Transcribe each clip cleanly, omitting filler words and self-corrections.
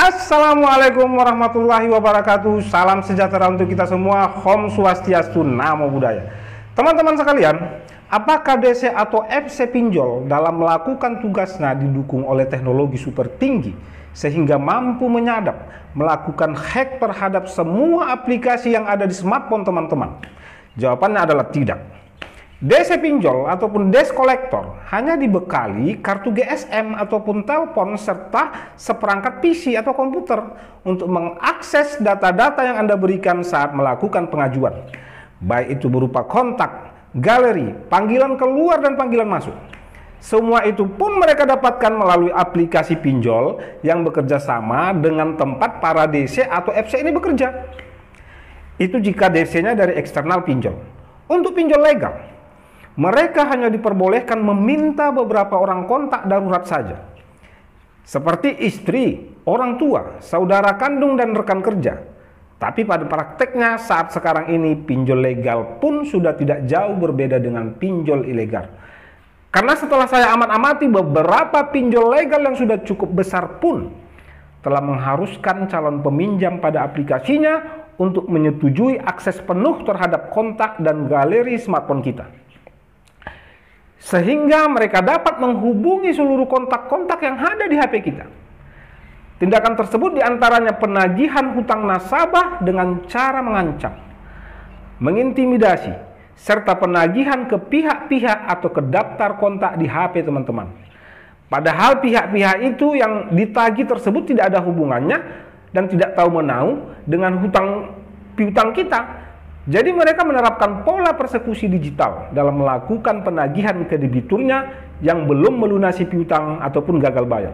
Assalamualaikum warahmatullahi wabarakatuh. Salam sejahtera untuk kita semua. Om Swastiastu, Namo Buddhaya. Teman-teman sekalian, apakah DC atau FC pinjol dalam melakukan tugasnya didukung oleh teknologi super tinggi sehingga mampu menyadap, melakukan hack terhadap semua aplikasi yang ada di smartphone teman-teman? Jawabannya adalah tidak. DC pinjol ataupun desk collector hanya dibekali kartu GSM ataupun telepon serta seperangkat PC atau komputer untuk mengakses data-data yang Anda berikan saat melakukan pengajuan, baik itu berupa kontak, galeri, panggilan keluar dan panggilan masuk. Semua itu pun mereka dapatkan melalui aplikasi pinjol yang bekerja sama dengan tempat para DC atau FC ini bekerja. Itu jika DC-nya dari eksternal pinjol. Untuk pinjol legal, mereka hanya diperbolehkan meminta beberapa orang kontak darurat saja, seperti istri, orang tua, saudara kandung, dan rekan kerja. Tapi pada prakteknya saat sekarang ini pinjol legal pun sudah tidak jauh berbeda dengan pinjol ilegal. Karena setelah saya amat-amati, beberapa pinjol legal yang sudah cukup besar pun telah mengharuskan calon peminjam pada aplikasinya untuk menyetujui akses penuh terhadap kontak dan galeri smartphone kita, sehingga mereka dapat menghubungi seluruh kontak-kontak yang ada di HP kita. Tindakan tersebut diantaranya penagihan hutang nasabah dengan cara mengancam, mengintimidasi, serta penagihan ke pihak-pihak atau ke daftar kontak di HP teman-teman. Padahal pihak-pihak itu yang ditagih tersebut tidak ada hubungannya dan tidak tahu menau dengan hutang piutang kita. Jadi mereka menerapkan pola persekusi digital dalam melakukan penagihan ke debiturnya yang belum melunasi piutang ataupun gagal bayar,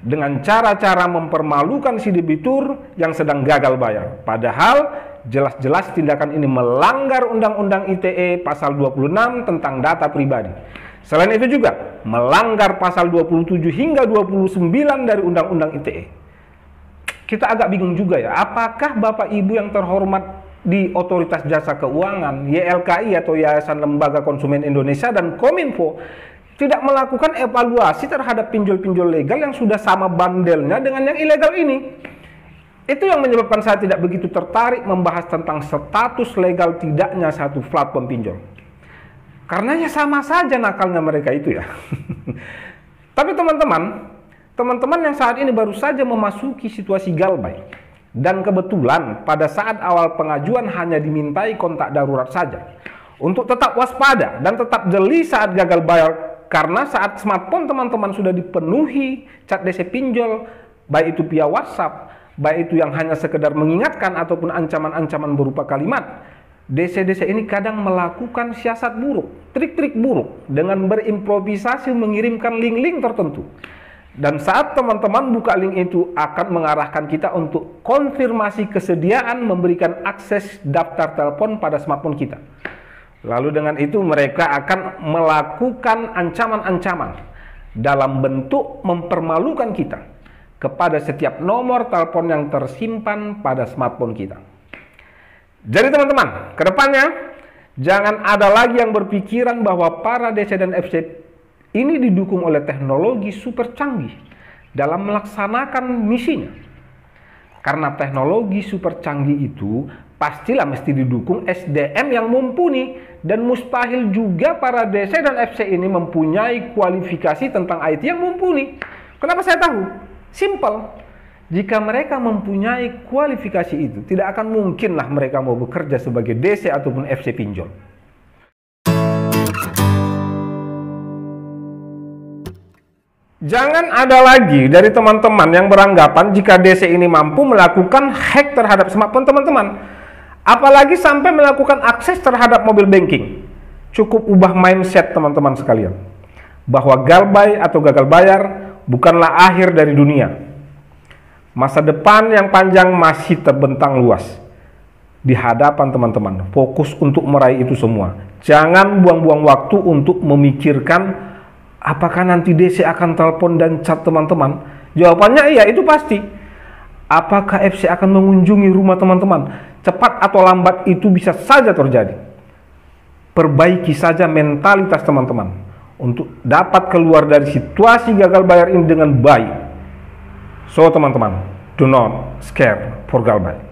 dengan cara-cara mempermalukan si debitur yang sedang gagal bayar. Padahal jelas-jelas tindakan ini melanggar Undang-Undang ITE pasal 26 tentang data pribadi. Selain itu juga melanggar pasal 27 hingga 29 dari Undang-Undang ITE. Kita agak bingung juga ya, apakah Bapak Ibu yang terhormat di Otoritas Jasa Keuangan, YLKI atau Yayasan Lembaga Konsumen Indonesia dan Kominfo tidak melakukan evaluasi terhadap pinjol-pinjol legal yang sudah sama bandelnya dengan yang ilegal ini? Itu yang menyebabkan saya tidak begitu tertarik membahas tentang status legal tidaknya satu platform pinjol. Karena ya sama saja nakalnya mereka itu ya. Tapi teman-teman yang saat ini baru saja memasuki situasi galbay, dan kebetulan pada saat awal pengajuan hanya dimintai kontak darurat saja, untuk tetap waspada dan tetap jeli saat gagal bayar, karena saat smartphone teman-teman sudah dipenuhi chat DC pinjol, baik itu via WhatsApp, baik itu yang hanya sekedar mengingatkan ataupun ancaman-ancaman berupa kalimat, DC-DC ini kadang melakukan siasat buruk, trik-trik buruk dengan berimprovisasi mengirimkan link-link tertentu. Dan saat teman-teman buka link itu akan mengarahkan kita untuk konfirmasi kesediaan memberikan akses daftar telepon pada smartphone kita. Lalu dengan itu mereka akan melakukan ancaman-ancaman dalam bentuk mempermalukan kita kepada setiap nomor telepon yang tersimpan pada smartphone kita. Jadi teman-teman, kedepannya jangan ada lagi yang berpikiran bahwa para DC dan FC ini didukung oleh teknologi super canggih dalam melaksanakan misinya. Karena teknologi super canggih itu pastilah mesti didukung SDM yang mumpuni, dan mustahil juga para DC dan FC ini mempunyai kualifikasi tentang IT yang mumpuni. Kenapa saya tahu? Simple. Jika mereka mempunyai kualifikasi itu, tidak akan mungkinlah mereka mau bekerja sebagai DC ataupun FC pinjol. Jangan ada lagi dari teman-teman yang beranggapan jika DC ini mampu melakukan hack terhadap smartphone teman-teman, apalagi sampai melakukan akses terhadap mobil banking. Cukup ubah mindset teman-teman sekalian, bahwa galbay atau gagal bayar bukanlah akhir dari dunia. Masa depan yang panjang masih terbentang luas di hadapan teman-teman. Fokus untuk meraih itu semua. Jangan buang-buang waktu untuk memikirkan apakah nanti DC akan telepon dan chat teman-teman. Jawabannya iya, itu pasti. Apakah FC akan mengunjungi rumah teman-teman? Cepat atau lambat itu bisa saja terjadi. Perbaiki saja mentalitas teman-teman untuk dapat keluar dari situasi gagal bayar ini dengan baik. So teman-teman, do not scare for Galbay.